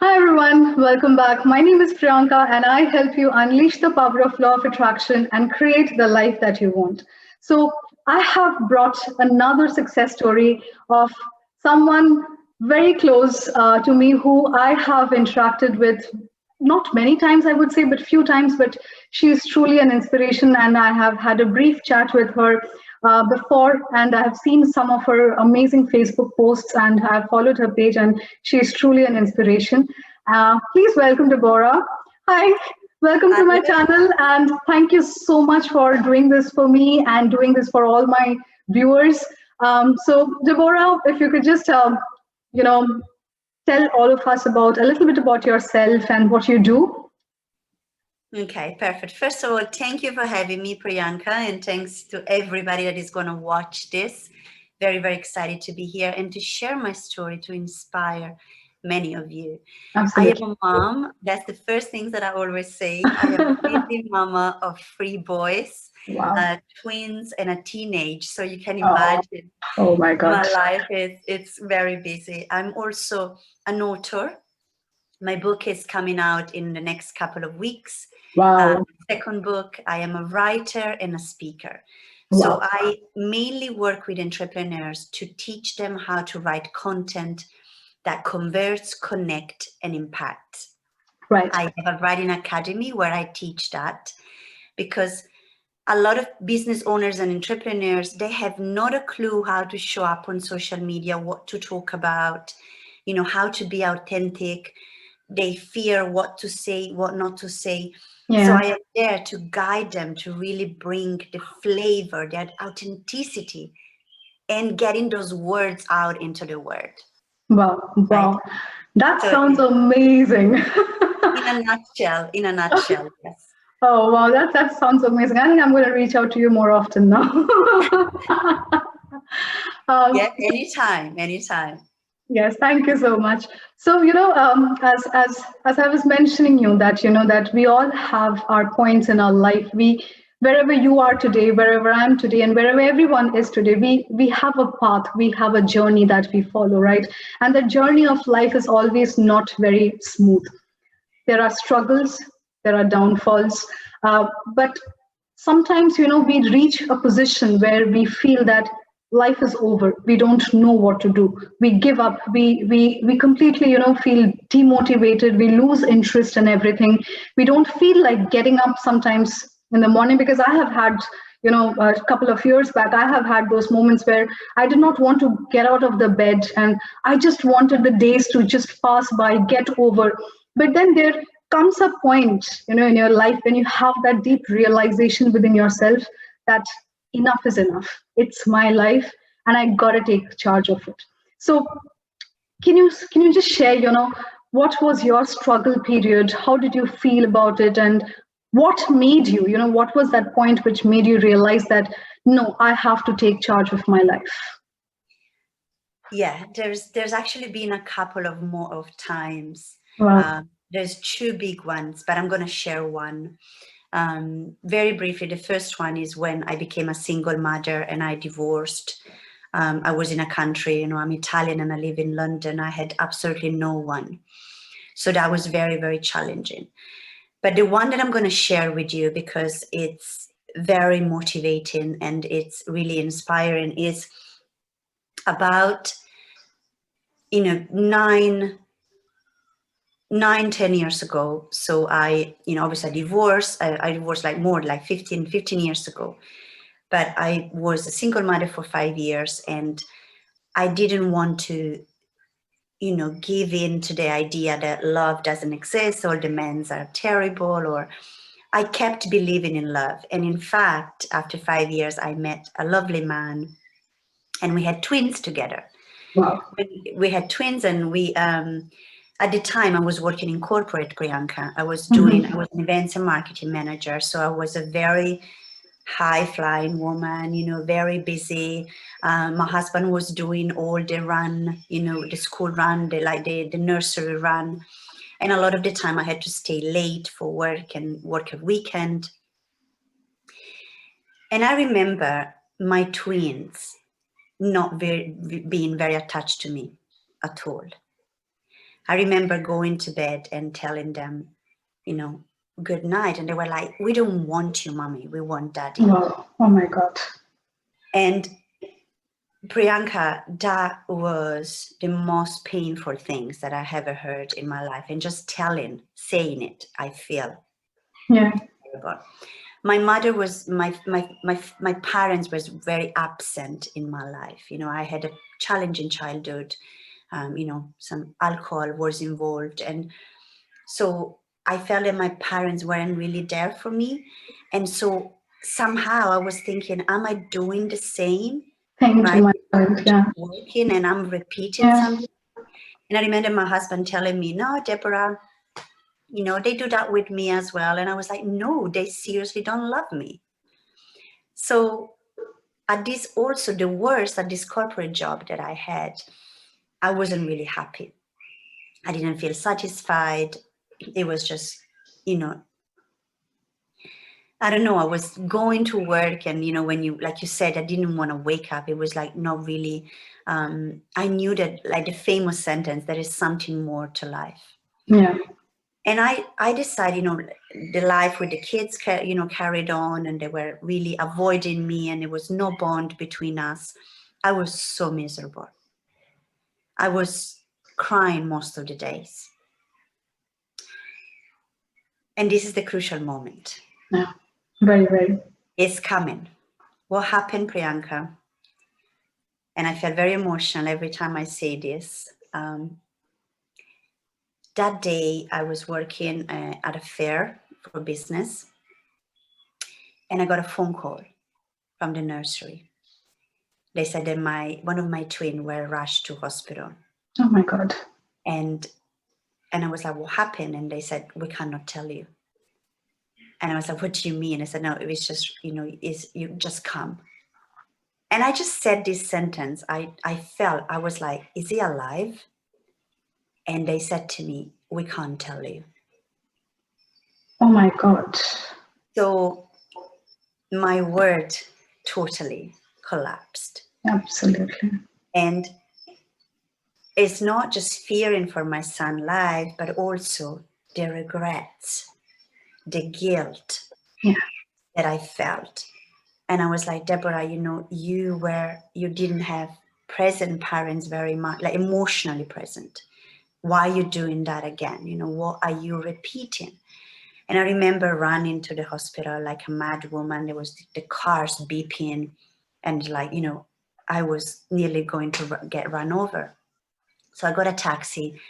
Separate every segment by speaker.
Speaker 1: Hi everyone, welcome back. My name is Priyanka and I help you unleash the power of law of attraction and create the life that you want. So, I have brought another success story of someone very close to me who I have interacted with not many times, I would say, but few times. But she is truly an inspiration, and I have had a brief chat with her before, and I have seen some of her amazing Facebook posts, and I have followed her page, and she is truly an inspiration. Please welcome Debora. Hi, welcome to my
Speaker 2: Hi.
Speaker 1: channel, and thank you so much for doing this for me and doing this for all my viewers. So, Deborah, if you could just, you know, tell all of us about a little bit about yourself and what you do.
Speaker 2: Okay, perfect. First of all, thank you for having me, Priyanka, and thanks to everybody that is going to watch this. Very, very excited to be here and to share my story to inspire many of you. I am
Speaker 1: Absolutely.
Speaker 2: a mom. That's the first things that I always say. I am a busy mama of three boys,
Speaker 1: Wow.
Speaker 2: twins, and a teenage. So you can
Speaker 1: Oh,
Speaker 2: imagine
Speaker 1: oh my
Speaker 2: my
Speaker 1: God.
Speaker 2: life is it's very busy. I'm also an author. My book is coming out in the next couple of weeks.
Speaker 1: Wow.
Speaker 2: Second book, I am a writer and a speaker. So
Speaker 1: Wow.
Speaker 2: I mainly work with entrepreneurs to teach them how to write content that converts, connect, and impact.
Speaker 1: Right.
Speaker 2: I have a writing academy where I teach that because a lot of business owners and entrepreneurs, they have not a clue how to show up on social media, what to talk about, how to be authentic. They fear what to say, what not to say. So
Speaker 1: Yeah.
Speaker 2: I am there to guide them to really bring the flavor, that authenticity, and getting those words out into the world,
Speaker 1: Wow.
Speaker 2: right?
Speaker 1: Wow. That
Speaker 2: So
Speaker 1: sounds amazing.
Speaker 2: in a nutshell, yes.
Speaker 1: Oh wow, that sounds amazing. I think I'm going to reach out to you more often now. um,
Speaker 2: Yeah, anytime, anytime.
Speaker 1: yes, thank you so much. So as I was mentioning you that that we all have our points in our life. We wherever you are today, wherever I am today, and wherever everyone is today, we have a path, we have a journey that we follow, right? And the journey of life is always not very smooth. There are struggles, there are downfalls, but sometimes we reach a position where we feel that life is over, we don't know what to do, we give up, we completely feel demotivated, we lose interest in everything, we don't feel like getting up sometimes in the morning. Because I have had a couple of years back, I have had those moments where I did not want to get out of the bed, and I just wanted the days to just pass by, get over. But then there comes a point in your life when you have that deep realization within yourself that enough is enough, it's my life, and I got to take charge of it. So can you just share what was your struggle period, how did you feel about it, and what made you what was that point which made you realize that no, I have to take charge of my life?
Speaker 2: Yeah, there's actually been a couple of more of times.
Speaker 1: Wow.
Speaker 2: There's two big ones, but I'm going to share one. Very briefly, the first one is when I became a single mother and I divorced. I was in a country, I'm Italian and I live in London. I had absolutely no one. So that was very, very challenging. But the one that I'm going to share with you, because it's very motivating and it's really inspiring, is about, 10 years ago. So obviously I divorced. I divorced like more like 15 years ago. But I was a single mother for 5 years, and I didn't want to, give in to the idea that love doesn't exist, or the men are terrible, or I kept believing in love. And in fact, after 5 years, I met a lovely man, and we had twins together.
Speaker 1: Wow.
Speaker 2: We had twins, and we at the time I was working in corporate, Priyanka. I was
Speaker 1: Mhm.
Speaker 2: an events and marketing manager, so I was a very high flying woman, very busy. My husband was doing all the run, the school run, the nursery run, and a lot of the time I had to stay late for work and work at weekend. And I remember my twins not being very attached to me at all. I remember going to bed and telling them, good night. And they were like, we don't want you, mommy. We want daddy.
Speaker 1: Wow. Oh my God.
Speaker 2: And Priyanka, that was the most painful things that I ever heard in my life. And just saying it, I feel
Speaker 1: Yeah.
Speaker 2: terrible. My mother was, my parents was very absent in my life. I had a challenging childhood. Some alcohol was involved. And so I felt that my parents weren't really there for me. And so somehow I was thinking, am I doing the same?
Speaker 1: Thing to
Speaker 2: Right?
Speaker 1: my mind. Yeah.
Speaker 2: Working and I'm repeating
Speaker 1: Yeah.
Speaker 2: something. And I remember my husband telling me, no, Debora, they do that with me as well. And I was like, no, they seriously don't love me. So at this, also the worst at this corporate job that I had, I wasn't really happy. I didn't feel satisfied. It was just, I don't know, I was going to work and, when you, like you said, I didn't want to wake up. It was like not really, I knew that, like the famous sentence, there is something more to life.
Speaker 1: Yeah.
Speaker 2: And I decided, the life with the kids, carried on, and they were really avoiding me, and there was no bond between us. I was so miserable. I was crying most of the days. And this is the crucial moment.
Speaker 1: Yeah. Very, very.
Speaker 2: It's coming. What happened, Priyanka? And I felt very emotional every time I say this. That day I was working at a fair for business, and I got a phone call from the nursery. They said that one of my twins were rushed to hospital.
Speaker 1: Oh my God.
Speaker 2: And I was like, what happened? And they said, we cannot tell you. And I was like, what do you mean? I said, no, it was just, you just come. And I just said this sentence. I was like, is he alive? And they said to me, we can't tell you.
Speaker 1: Oh my God.
Speaker 2: So my world totally collapsed.
Speaker 1: Absolutely.
Speaker 2: And it's not just fearing for my son's life, but also the regrets, the guilt that I felt. And I was like, Debora, you didn't have present parents very much, like emotionally present. Why are you doing that again? What are you repeating? And I remember running to the hospital like a mad woman. There was the cars beeping, and I was nearly going to get run over. So I got a taxi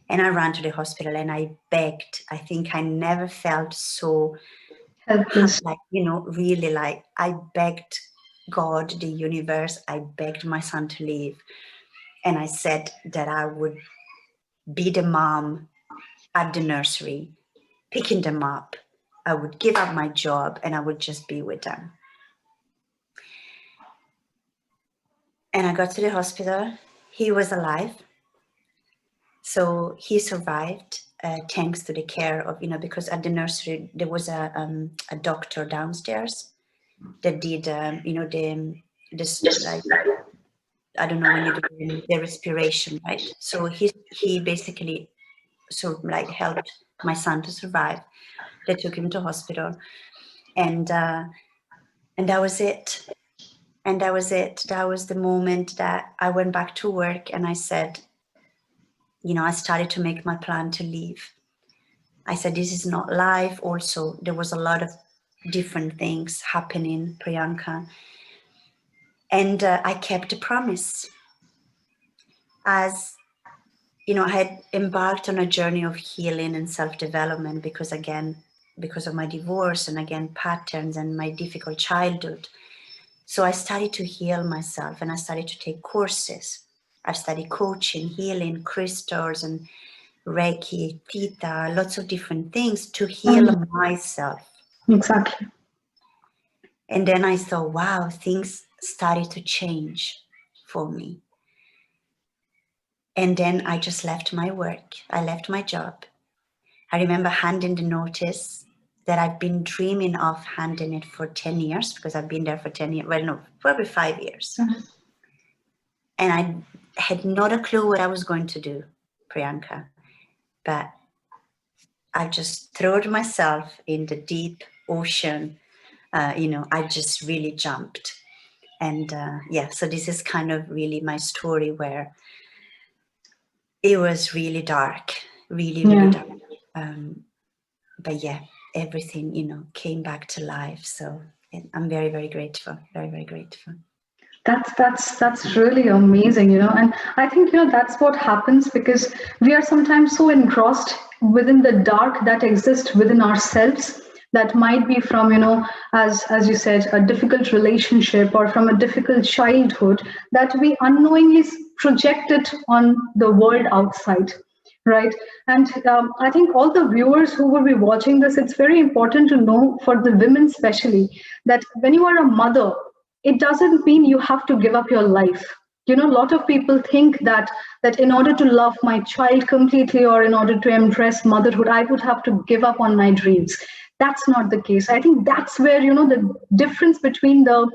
Speaker 2: and I ran to the hospital and I begged. I think I never felt so
Speaker 1: Helpless.
Speaker 2: really like I begged God, the universe, I begged my son to leave. And I said that I would be the mom at the nursery, picking them up. I would give up my job and I would just be with them. And I got to the hospital. He was alive. So he survived thanks to the care of, because at the nursery, there was a doctor downstairs that did, this, like, I don't know when you do the respiration, right? So he basically helped my son to survive. They took him to hospital, and that was it. And that was it. That was the moment that I went back to work, and I said, I started to make my plan to leave. I said, this is not life. Also, there was a lot of different things happening, Priyanka. And I kept a promise. As I had embarked on a journey of healing and self-development because of my divorce and again, patterns and my difficult childhood. So I started to heal myself and I started to take courses. I've studied coaching, healing, crystals and Reiki, Theta, lots of different things to heal myself.
Speaker 1: Exactly.
Speaker 2: And then I thought, wow, things started to change for me. And then I just left my work. I left my job. I remember handing the notice that I've been dreaming of handing it for 10 years because I've been there for 10 years. Well, no, probably 5 years. And I had not a clue what I was going to do, Priyanka. but I just threw myself in the deep ocean. I just really jumped. And so this is kind of really my story, where it was really dark, really, really dark. But yeah, everything, came back to life. So I'm very, very grateful, very, very grateful.
Speaker 1: That's really amazing. And I think that's what happens, because we are sometimes so engrossed within the dark that exists within ourselves, that might be from as you said, a difficult relationship or from a difficult childhood, that we unknowingly project it on the world outside, right? And I think all the viewers who will be watching this, it's very important to know, for the women especially, that when you are a mother, it doesn't mean you have to give up your life. A lot of people think that in order to love my child completely, or in order to embrace motherhood, I would have to give up on my dreams. That's not the case. I think that's where the difference between the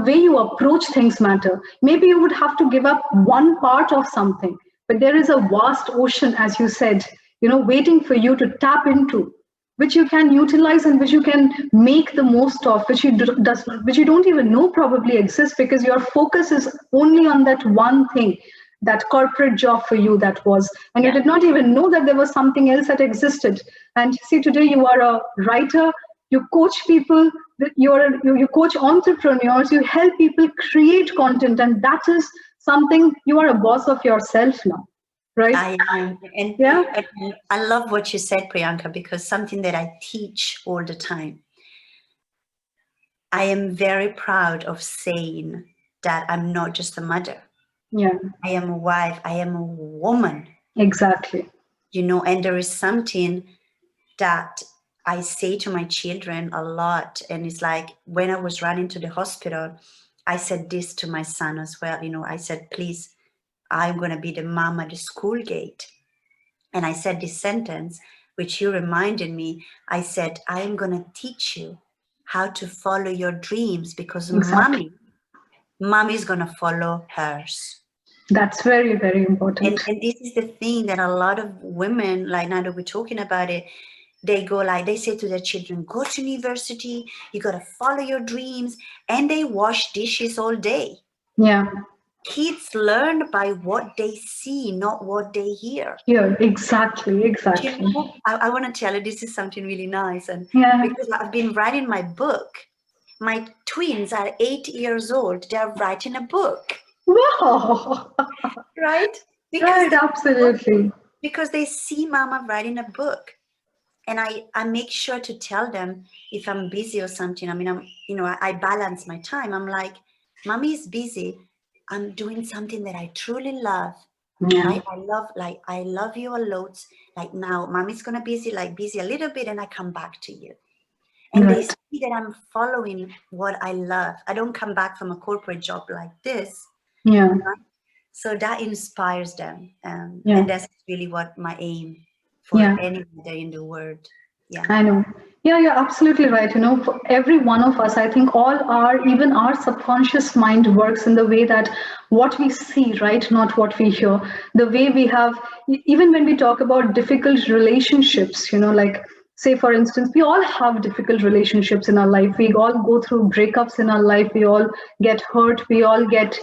Speaker 1: way you approach things matter. Maybe you would have to give up one part of something, but there is a vast ocean, as you said, waiting for you to tap into, which you can utilize and which you can make the most of, which you don't even know probably exists, because your focus is only on that one thing, that corporate job for you that was, and you did not even know that there was something else that existed. And see, today you are a writer, you coach people, you coach entrepreneurs, you help people create content, and that is something, you are a boss of yourself now, right?
Speaker 2: I am. And I love what you said, Priyanka, because something that I teach all the time. I am very proud of saying that I'm not just a mother.
Speaker 1: Yeah.
Speaker 2: I am a wife. I am a woman.
Speaker 1: Exactly.
Speaker 2: And there is something that I say to my children a lot. And it's like, when I was running to the hospital, I said this to my son as well. I said, please, I'm going to be the mom at the school gate. And I said this sentence, which you reminded me. I said, I'm going to teach you how to follow your dreams, because
Speaker 1: Exactly.
Speaker 2: mommy is going to follow hers.
Speaker 1: That's very, very important.
Speaker 2: And this is the thing that a lot of women, like now that we're talking about it, they say to their children, go to university, you got to follow your dreams. And they wash dishes all day.
Speaker 1: Yeah.
Speaker 2: Kids learn by what they see, not what they hear.
Speaker 1: Exactly.
Speaker 2: I want to tell you, this is something really nice. And
Speaker 1: Yeah.
Speaker 2: because I've been writing my book, my twins are 8 years old. They're writing a book.
Speaker 1: Wow.
Speaker 2: Right?
Speaker 1: Right, absolutely.
Speaker 2: Because they see mama writing a book. And I make sure to tell them if I'm busy or something. I mean, I balance my time. I'm like, mommy is busy. I'm doing something that I truly love.
Speaker 1: Yeah.
Speaker 2: Right? I love you a lot. Like now, mommy's gonna busy a little bit, and I come back to you. And they see that I'm following what I love. I don't come back from a corporate job like this.
Speaker 1: Yeah.
Speaker 2: Right? So that inspires them. And that's really what my aim for any mother in the world. Yeah.
Speaker 1: I know. Yeah, you're absolutely right. For every one of us, I think even our subconscious mind works in the way that what we see, right, not what we hear. The way we have, even when we talk about difficult relationships, like, say, for instance, we all have difficult relationships in our life. We all go through breakups in our life. We all get hurt. We all get,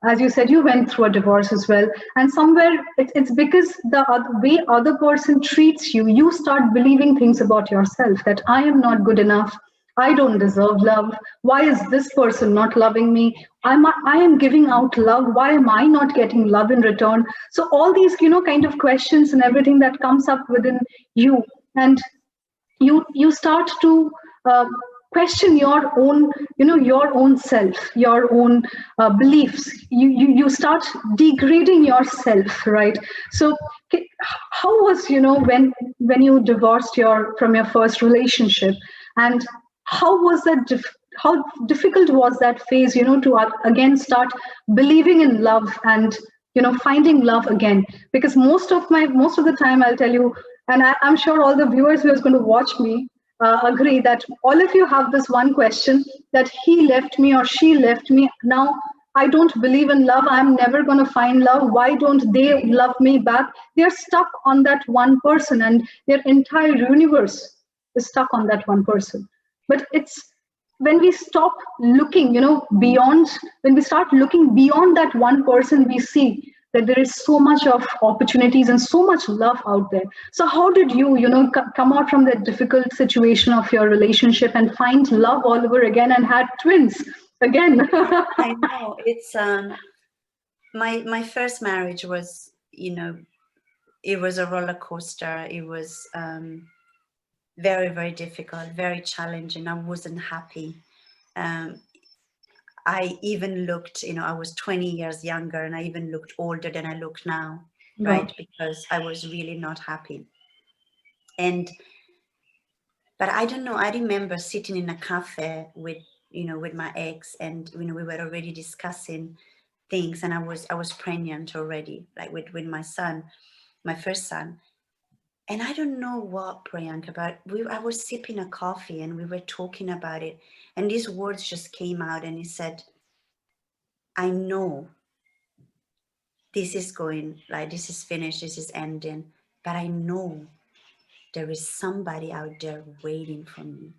Speaker 1: as you said, you went through a divorce as well. And somewhere it's because the way other person treats you, you start believing things about yourself, that I am not good enough. I don't deserve love. Why is this person not loving me? I am giving out love. Why am I not getting love in return? So all these, kind of questions and everything that comes up within you, and you start to question your own, your own self, your own beliefs. You start degrading yourself, right? So how was, when you divorced from your first relationship, and how was that how difficult was that phase, to again start believing in love, and finding love again? Because most of the time, I'll tell you, and I'm sure all the viewers who is going to watch me agree, that all of you have this one question, that he left me or she left me. Now I don't believe in love. I'm never going to find love. Why don't they love me back? They're stuck on that one person, and their entire universe is stuck on that one person. But it's when we stop looking, beyond, when we start looking beyond that one person, we see that there is so much of opportunities and so much love out there. So how did you, come out from that difficult situation of your relationship and find love all over again and had twins again?
Speaker 2: I know it's my first marriage was, it was a roller coaster. It was very, very difficult, very challenging. I wasn't happy. Um, I even looked, I was 20 years younger, and I even looked older than I look now,
Speaker 1: Wow.
Speaker 2: right? Because I was really not happy. But I don't know, I remember sitting in a cafe with my ex, and, we were already discussing things, and I was pregnant already, like with my son, my first son. And I don't know what, Priyanka, but I was sipping a coffee and we were talking about it, and these words just came out, and he said, I know this is going, like, this is finished, this is ending, but I know there is somebody out there waiting for me.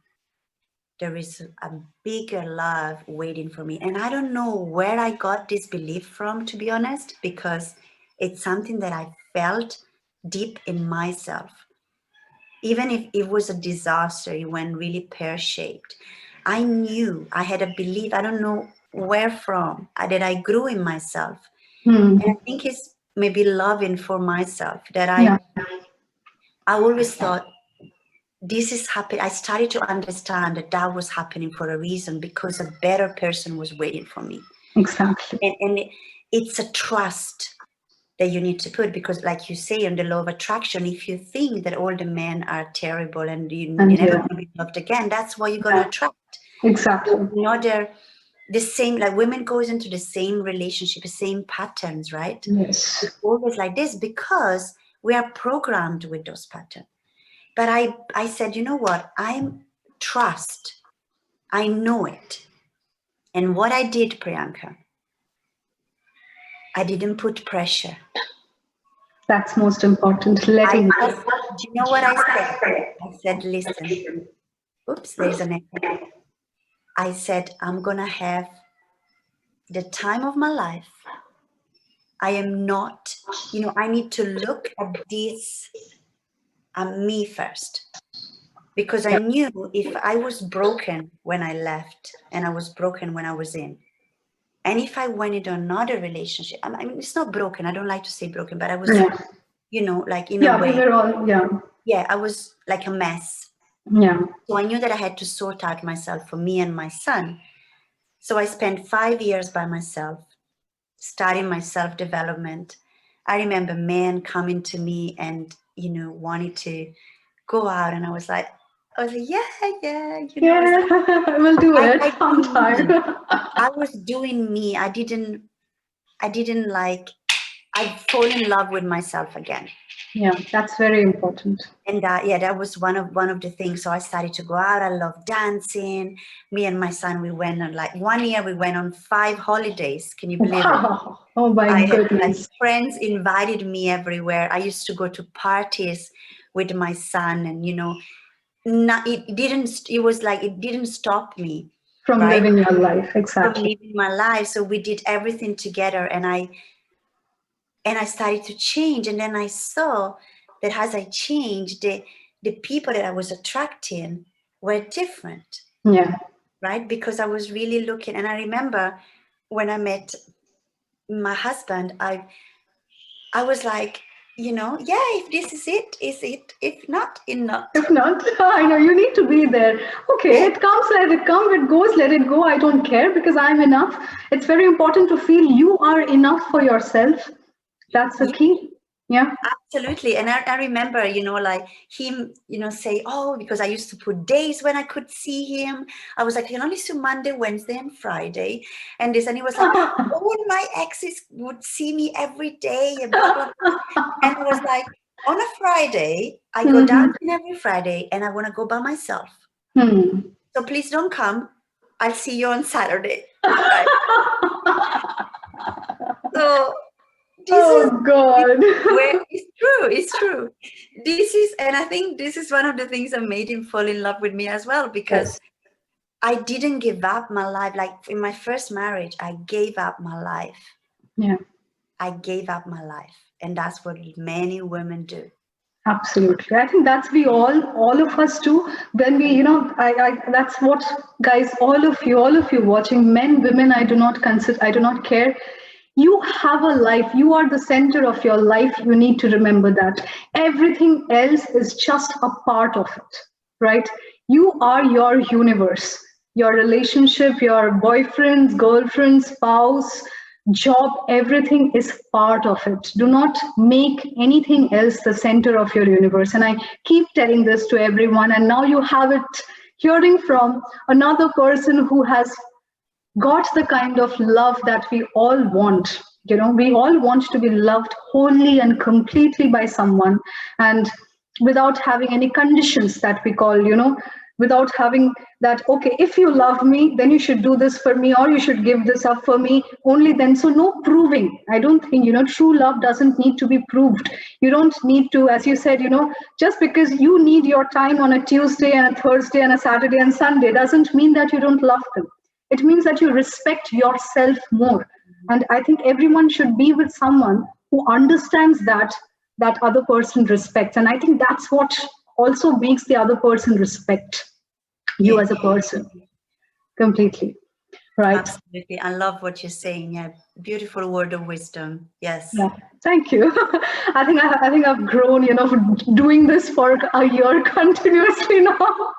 Speaker 2: There is a bigger love waiting for me. And I don't know where I got this belief from, to be honest, because it's something that I felt deep in myself. Even if it was a disaster, it went really pear-shaped. I knew, I had a belief, I don't know where from, that I grew in myself.
Speaker 1: Hmm.
Speaker 2: And I think it's maybe loving for myself that
Speaker 1: Yeah,
Speaker 2: I always thought, this is happening. I started to understand that was happening for a reason, because a better person was waiting for me.
Speaker 1: exactly.
Speaker 2: And it's a trust that you need to put, because like you say, on the law of attraction, if you think that all the men are terrible and you're
Speaker 1: And
Speaker 2: never
Speaker 1: yeah,
Speaker 2: going to be loved again, that's what you're going to attract.
Speaker 1: exactly.
Speaker 2: Another, the same, like women goes into the same relationship, the same patterns, right?
Speaker 1: Yes.
Speaker 2: It's always like this because we are programmed with those patterns. But I said, you know what? I'm trust. I know it. And what I did, Priyanka, I didn't put pressure.
Speaker 1: That's most important. Letting
Speaker 2: Do
Speaker 1: go.
Speaker 2: you know what I said? I said, listen, oops, there's an echo. I said, I'm going to have the time of my life. I am not, I need to look at this, me first. Because I knew if I was broken when I left and I was broken when I was in, and if I went into another relationship, I mean, it's not broken. I don't like to say broken, but I was,
Speaker 1: Yeah.
Speaker 2: like in a
Speaker 1: Yeah, we
Speaker 2: way,
Speaker 1: were all, yeah.
Speaker 2: yeah, I was like a mess.
Speaker 1: Yeah.
Speaker 2: So I knew that I had to sort out myself for me and my son. So I spent 5 years by myself, starting my self-development. I remember men coming to me and, wanting to go out. And I was like, yeah, I was like,
Speaker 1: Yeah, we'll do it
Speaker 2: I doing
Speaker 1: sometime.
Speaker 2: me. I was doing me. I didn't like, I fall in love with myself again.
Speaker 1: Yeah, that's very important.
Speaker 2: And that was one of the things. So I started to go out. I love dancing. Me and my son, we went on, like, 1 year we went on 5 holidays. Can you believe it?
Speaker 1: Wow. Oh my
Speaker 2: I had, like,
Speaker 1: goodness.
Speaker 2: friends invited me everywhere. I used to go to parties with my son, and it was like it didn't stop me,
Speaker 1: From
Speaker 2: right,
Speaker 1: living your life,
Speaker 2: from
Speaker 1: exactly.
Speaker 2: living my life. So we did everything together, and I started to change. And then I saw that as I changed, the people that I was attracting were different,
Speaker 1: Yeah.
Speaker 2: right? Because I was really looking. And I remember when I met my husband, I was like, yeah, if this is it, is it. If not, it's not.
Speaker 1: If not, I know you need to be there. Okay,
Speaker 2: Yeah,
Speaker 1: it comes, let it come, it goes, let it go. I don't care because I'm enough. It's very important to feel you are enough for yourself. That's the
Speaker 2: yeah,
Speaker 1: key. Yeah.
Speaker 2: absolutely. And I remember, like him, say, oh, because I used to put days when I could see him. I was like, I can only see Monday, Wednesday, and Friday. And he was like, all my exes would see me every day and blah, blah, blah. And I was like, on a Friday, I go
Speaker 1: Mhm.
Speaker 2: dancing every Friday and I want to go by myself.
Speaker 1: Hmm.
Speaker 2: So please don't come. I'll see you on Saturday. Right. So this is
Speaker 1: Oh God.
Speaker 2: where it's true. This is, and I think this is one of the things that made him fall in love with me as well, because
Speaker 1: Yes.
Speaker 2: I didn't give up my life. Like in my first marriage, I gave up my life.
Speaker 1: Yeah.
Speaker 2: I gave up my life. And that's what many women do.
Speaker 1: Absolutely. I think that's we all of us too. When we, that's what, guys, all of you watching, men, women, I do not consider, I do not care. You have a life. You are the center of your life. You need to remember that. Everything else is just a part of it, right? You are your universe. Your relationship, your boyfriend, girlfriend, spouse, job, everything is part of it. Do not make anything else the center of your universe. And I keep telling this to everyone, and now you have it hearing from another person who has got the kind of love that we all want. We all want to be loved wholly and completely by someone, and without having any conditions that we call, without having that, okay, if you love me, then you should do this for me, or you should give this up for me, only then. So no proving. I don't think, true love doesn't need to be proved. You don't need to, as you said, just because you need your time on a Tuesday and a Thursday and a Saturday and Sunday doesn't mean that you don't love them. It means that you respect yourself more. And I think everyone should be with someone who understands that other person respects. And I think that's what also makes the other person respect you
Speaker 2: Yeah,
Speaker 1: as a person completely. Right.
Speaker 2: absolutely. I love what you're saying. Yeah, beautiful word of wisdom. Yes.
Speaker 1: Yeah. Thank you. I think I've grown, doing this for a year continuously now.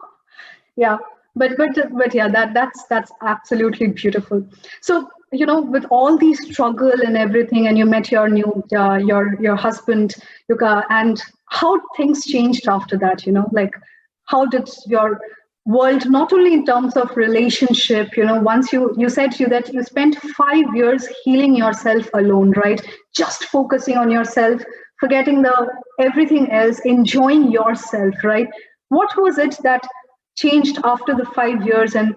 Speaker 1: Yeah, but yeah, that's absolutely beautiful. So, with all these struggle and everything, and you met your new your husband, Yuka, and how things changed after that, like how did your world, not only in terms of relationship, once you said to you that you spent 5 years healing yourself alone, right? Just focusing on yourself, forgetting the everything else, enjoying yourself, right? What was it that changed after the 5 years, and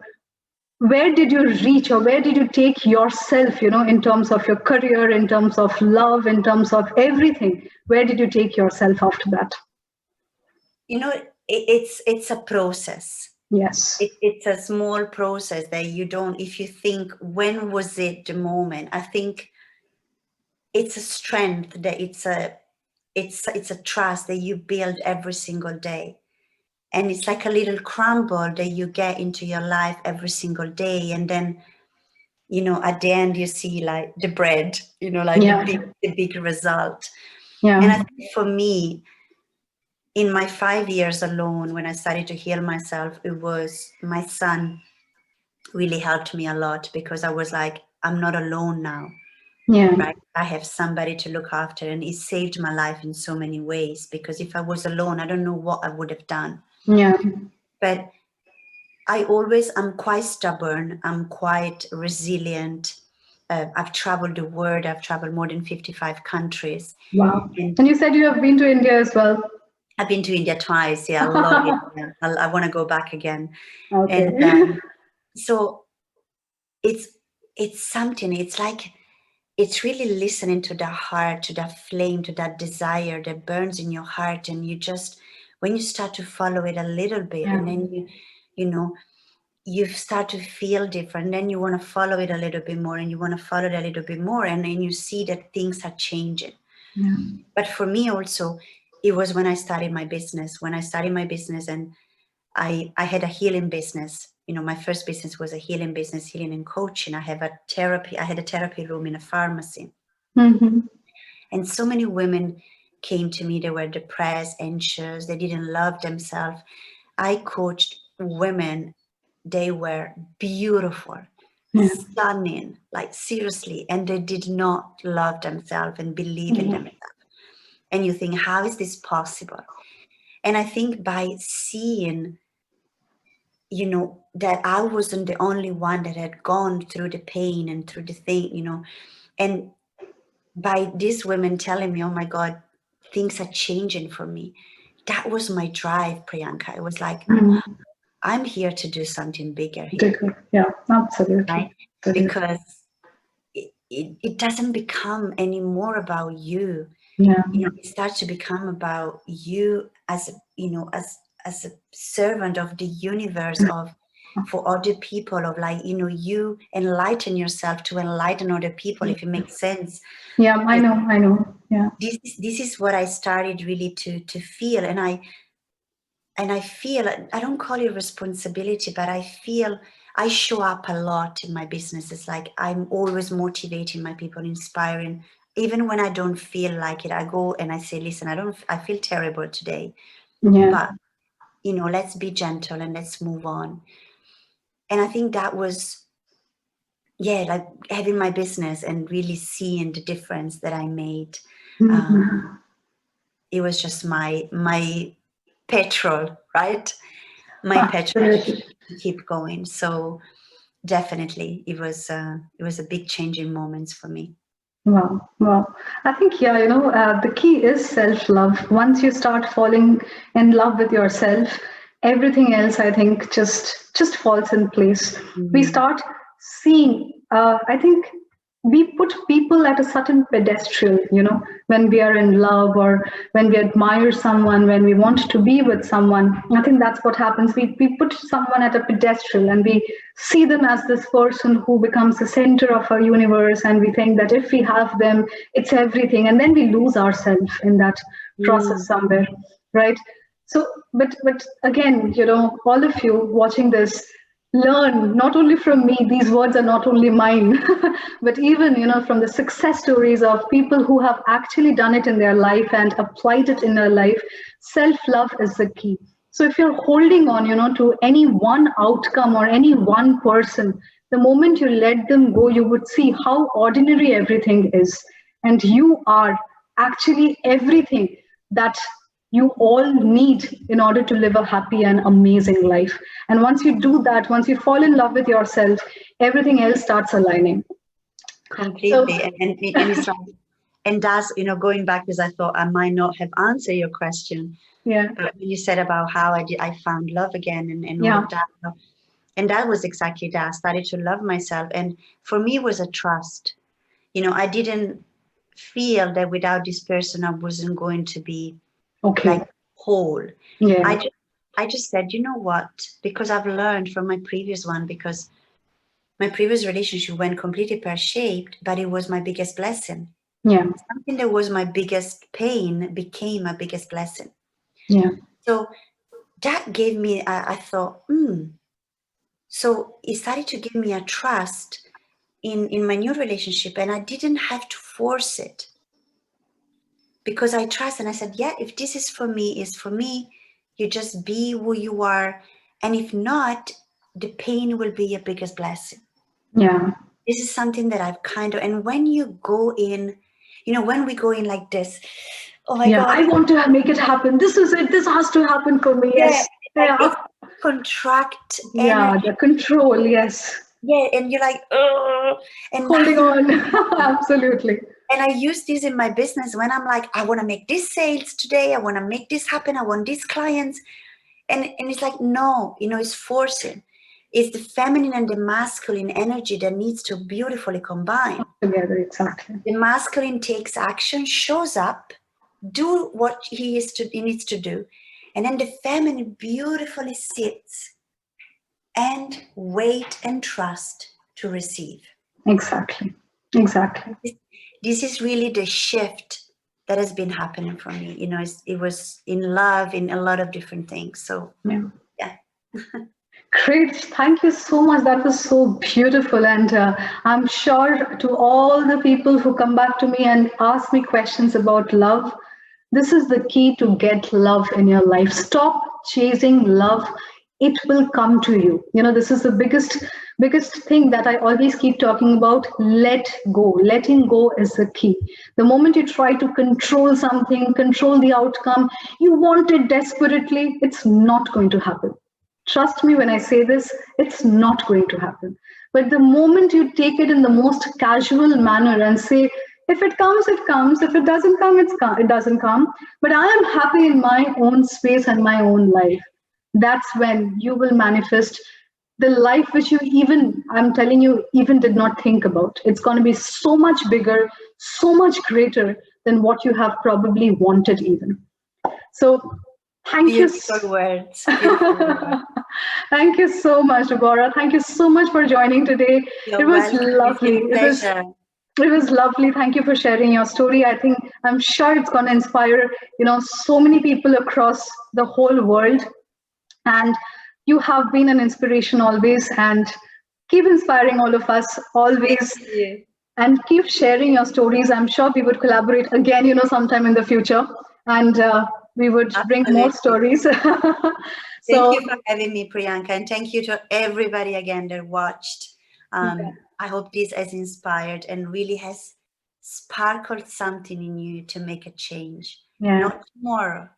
Speaker 1: where did you reach, or where did you take yourself, in terms of your career, in terms of love, in terms of everything? Where did you take yourself after that?
Speaker 2: It's a process.
Speaker 1: Yes.
Speaker 2: It's a small process that you don't, if you think, when was it the moment? I think it's a strength that it's a trust that you build every single day. And it's like a little crumble that you get into your life every single day. And then, at the end you see like the bread, like
Speaker 1: Yeah.
Speaker 2: the big result. And I
Speaker 1: Yeah.
Speaker 2: think for me, in my 5 years alone, when I started to heal myself, it was my son really helped me a lot, because I was like, I'm not alone now,
Speaker 1: Yeah.
Speaker 2: right? I have somebody to look after, and it saved my life in so many ways, because if I was alone, I don't know what I would have done.
Speaker 1: Yeah.
Speaker 2: But I'm quite stubborn. I'm quite resilient. I've traveled the world. I've traveled more than 55 countries.
Speaker 1: Wow.
Speaker 2: And
Speaker 1: And you said you have been to India as well.
Speaker 2: I've been to India twice. Yeah, I love it. Yeah. I want to go back again.
Speaker 1: Okay.
Speaker 2: And so it's something. It's like, it's really listening to that heart, to that flame, to that desire that burns in your heart. And you just, when you start to follow it a little bit,
Speaker 1: Yeah.
Speaker 2: and then you know, you start to feel different, then you want to follow it a little bit more, and you want to follow it a little bit more, and then you see that things are changing.
Speaker 1: Yeah.
Speaker 2: But for me also, it was when I started my business. And I had a healing business. My first business was a healing business, healing and coaching. I had a therapy room in a pharmacy.
Speaker 1: Mm-hmm.
Speaker 2: And so many women came to me. They were depressed, anxious, they didn't love themselves. I coached women. They were beautiful,
Speaker 1: Yeah.
Speaker 2: stunning, like seriously, and they did not love themselves and believe in
Speaker 1: Yeah.
Speaker 2: themselves. And you think, how is this possible? And I think by seeing, that I wasn't the only one that had gone through the pain and through the thing, and by these women telling me, oh my God, things are changing for me. That was my drive, Priyanka. It was like,
Speaker 1: Mm.
Speaker 2: I'm here to do something bigger here,
Speaker 1: Good. Yeah, absolutely.
Speaker 2: right?
Speaker 1: Absolutely.
Speaker 2: Because it doesn't become anymore about you.
Speaker 1: Yeah.
Speaker 2: It starts to become about you as as a servant of the universe, of for other people, of like, you enlighten yourself to enlighten other people, if it makes sense.
Speaker 1: Yeah, I know, I know. Yeah.
Speaker 2: This is what I started really to feel, and I feel, I don't call it responsibility, but I feel I show up a lot in my business. It's like I'm always motivating my people, inspiring. Even when I don't feel like it, I go and I say, listen, I feel terrible today,
Speaker 1: Yeah.
Speaker 2: but let's be gentle and let's move on. And I think that was, yeah, like having my business and really seeing the difference that I made.
Speaker 1: Mhm.
Speaker 2: It was just my petrol, right? My petrol
Speaker 1: Absolutely.
Speaker 2: to keep going. So definitely, it was a big changing moments for me.
Speaker 1: Wow, wow. I think, yeah, the key is self-love. Once you start falling in love with yourself, everything else, I think, just falls in place. We
Speaker 2: Mm.
Speaker 1: start seeing, I think we put people at a certain pedestal, when we are in love or when we admire someone, when we want to be with someone. I think that's what happens. We put someone at a pedestal and we see them as this person who becomes the center of our universe. And we think that if we have them, it's everything. And then we lose ourselves in that process
Speaker 2: Mm.
Speaker 1: somewhere, right? So, but again, all of you watching this, learn not only from me, these words are not only mine, but even from the success stories of people who have actually done it in their life and applied it in their life. Self love is the key. So if you're holding on to any one outcome or any one person, the moment you let them go, you would see how ordinary everything is, and you are actually everything that you all need in order to live a happy and amazing life. And once you do that, once you fall in love with yourself, everything else starts aligning. So,
Speaker 2: Completely. And it's like, and that's, going back, because I thought I might not have answered your question,
Speaker 1: yeah,
Speaker 2: but when you said about how I found love again, and all
Speaker 1: yeah,
Speaker 2: of that. And that was exactly that. I started to love myself. And for me, it was a trust. I didn't feel that without this person, I wasn't going to be
Speaker 1: okay,
Speaker 2: like whole. I
Speaker 1: yeah,
Speaker 2: just, I just said, you know what? Because I've learned from my previous one, because my previous relationship went completely pear-shaped, but it was my biggest blessing.
Speaker 1: yeah,
Speaker 2: Something that was my biggest pain became my biggest blessing.
Speaker 1: yeah,
Speaker 2: So that gave me, I thought, so it started to give me a trust in my new relationship, and I didn't have to force it, because I trust, and I said, yeah, if this is for me, is for me. You just be who you are, and if not, the pain will be your biggest blessing.
Speaker 1: yeah,
Speaker 2: This is something that I've kind of, and when you go in, when we go in like this, oh my
Speaker 1: yeah.
Speaker 2: God,
Speaker 1: I want to make it happen. This is it. This has to happen for me.
Speaker 2: yeah,
Speaker 1: Yes.
Speaker 2: like
Speaker 1: Yeah.
Speaker 2: it's contract
Speaker 1: Yeah.
Speaker 2: energy,
Speaker 1: The control. Yes.
Speaker 2: yeah, and you're like, oh, and
Speaker 1: Holding
Speaker 2: nothing.
Speaker 1: on. Absolutely.
Speaker 2: And I use this in my business when I'm like, I want to make this sales today. I want to make this happen. I want these clients. And it's like, no, it's forcing. It's the feminine and the masculine energy that needs to beautifully combine.
Speaker 1: Together. Exactly.
Speaker 2: The masculine takes action, shows up, do what he needs to do. And then the feminine beautifully sits and wait and trust to receive.
Speaker 1: Exactly. Exactly.
Speaker 2: This is really the shift that has been happening for me. It was in love, in a lot of different things. So
Speaker 1: Yeah.
Speaker 2: yeah.
Speaker 1: Great. Thank you so much. That was so beautiful. And I'm sure to all the people who come back to me and ask me questions about love, this is the key to get love in your life. Stop chasing love. It will come to you. This is the biggest thing that I always keep talking about. Let go. Letting go is the key. The moment you try to control something, control the outcome, you want it desperately, it's not going to happen. Trust me when I say this, it's not going to happen. But the moment you take it in the most casual manner and say, if it comes, it comes. If it doesn't come, it doesn't come. But I am happy in my own space and my own life. That's when you will manifest the life which you even, I'm telling you, even did not think about. It's going to be so much bigger, so much greater than what you have probably wanted even. So thank you.
Speaker 2: Beautiful words. Beautiful words.
Speaker 1: Thank you so much, Debora. Thank you so much for joining today.
Speaker 2: You're
Speaker 1: It was
Speaker 2: welcome.
Speaker 1: lovely.
Speaker 2: It's been a pleasure.
Speaker 1: It was lovely. Thank you for sharing your story. I'm sure it's going to inspire, so many people across the whole world. And you have been an inspiration always, and keep inspiring all of us always.
Speaker 2: Thank you.
Speaker 1: And keep sharing your stories. I'm sure we would collaborate again, sometime in the future, and we would bring more
Speaker 2: Absolutely.
Speaker 1: stories.
Speaker 2: Thank
Speaker 1: So
Speaker 2: you for having me, Priyanka, and thank you to everybody again that watched. I hope this has inspired and really has sparkled something in you to make a change.
Speaker 1: yeah,
Speaker 2: Not tomorrow,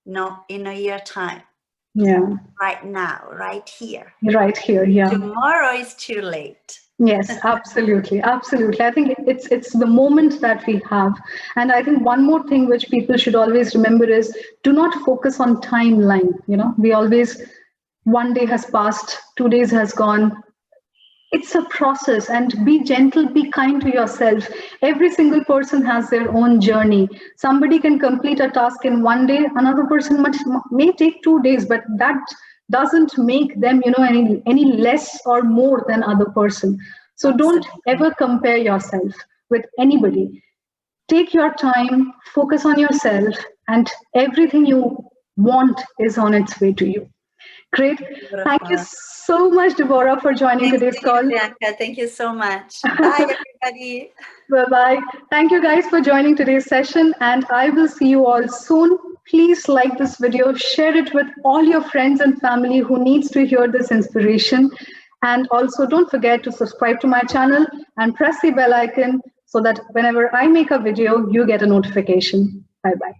Speaker 2: not in a year time,
Speaker 1: yeah,
Speaker 2: right now, right here.
Speaker 1: right here, yeah.
Speaker 2: Tomorrow is too late.
Speaker 1: Yes, absolutely, absolutely. I think it's the moment that we have, and I think one more thing which people should always remember is do not focus on timeline. We always, one day has passed, 2 days has gone. It's a process, and be gentle, be kind to yourself. Every single person has their own journey. Somebody can complete a task in one day, another person may take 2 days, but that doesn't make them any less or more than other person. So don't
Speaker 2: Absolutely.
Speaker 1: ever compare yourself with anybody. Take your time, focus on yourself, and everything you want is on its way to you. Great. Thank you
Speaker 2: Beautiful.
Speaker 1: so much, Debora, for joining
Speaker 2: Thanks
Speaker 1: today's
Speaker 2: to you,
Speaker 1: call.
Speaker 2: Priyanka. Thank you so much. Bye, everybody.
Speaker 1: Bye bye. Thank you guys for joining today's session, and I will see you all soon. Please like this video, share it with all your friends and family who needs to hear this inspiration. And also don't forget to subscribe to my channel and press the bell icon so that whenever I make a video, you get a notification. Bye bye.